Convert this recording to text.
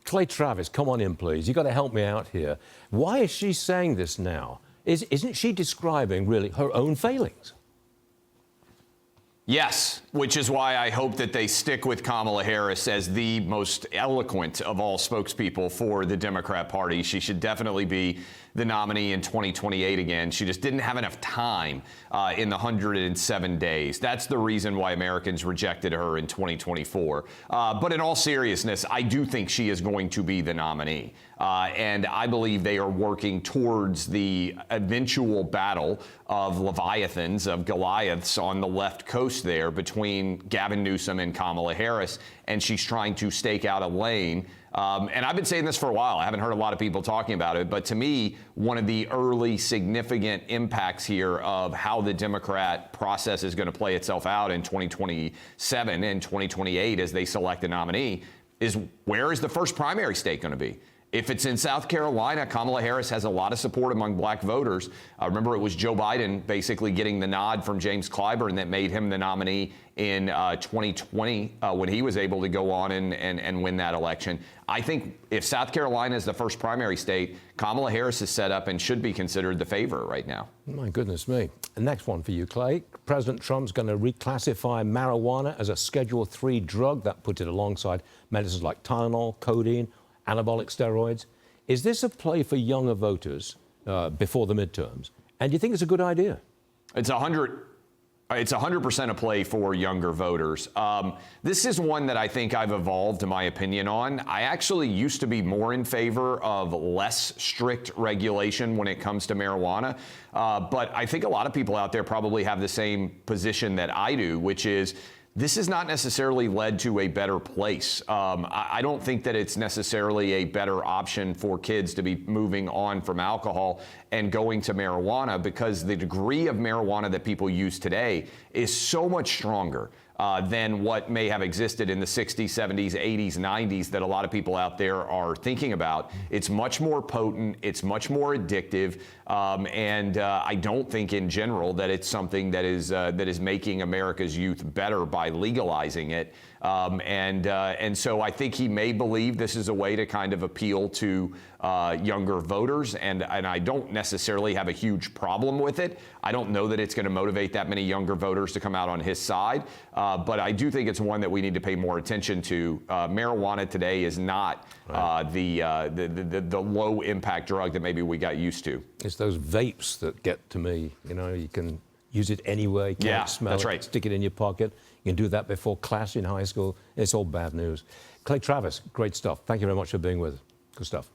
Clay Travis, come on in, please. You've got to help me out here. Why is she saying this now? Isn't she describing, really, her own failings? Yes, which is why I hope that they stick with Kamala Harris as the most eloquent of all spokespeople for the Democrat Party. She should definitely be the nominee in 2028 again. She just didn't have enough time in the 107 days. That's the reason why Americans rejected her in 2024. But in all seriousness, I do think she is going to be the nominee. And I believe they are working towards the eventual battle of Leviathans, of Goliaths on the left coast there between Gavin Newsom and Kamala Harris. And she's trying to stake out a lane. And I've been saying this for a while. I haven't heard a lot of people talking about it. But to me, one of the early significant impacts here of how the Democrat process is going to play itself out in 2027 and 2028 as they select a nominee is, where is the first primary state going to be? If it's in South Carolina, Kamala Harris has a lot of support among black voters. Remember, it was Joe Biden basically getting the nod from James Clyburn that made him the nominee in 2020 when he was able to go on and win that election. I think if South Carolina is the first primary state, Kamala Harris is set up and should be considered the favorite right now. My goodness me. The next one for you, Clay. President Trump's going to reclassify marijuana as a Schedule III drug. That puts it alongside medicines like Tylenol, codeine, anabolic steroids. Is this a play for younger voters before the midterms? And do you think it's a good idea? It's 100% a play for younger voters. This is one that I think I've evolved my opinion on. I actually used to be more in favor of less strict regulation when it comes to marijuana. But I think a lot of people out there probably have the same position that I do, which is this has not necessarily led to a better place. I don't think that it's necessarily a better option for kids to be moving on from alcohol and going to marijuana, because the degree of marijuana that people use today is so much stronger than what may have existed in the 60s, 70s, 80s, 90s that a lot of people out there are thinking about. It's much more potent. It's much more addictive. And I don't think in general that it's something that is making America's youth better by legalizing it. And so I think he may believe this is a way to kind of appeal to younger voters, and I don't necessarily have a huge problem with it. I don't know that it's going to motivate that many younger voters to come out on his side, but I do think it's one that we need to pay more attention to. Marijuana today is not the low impact drug that maybe we got used to. It's those vapes that get to me. You know, you can use it anyway. Can't smell that's it, right. Stick it in your pocket. You can do that before class in high school. It's all bad news. Clay Travis, great stuff. Thank you very much for being with us. Good stuff.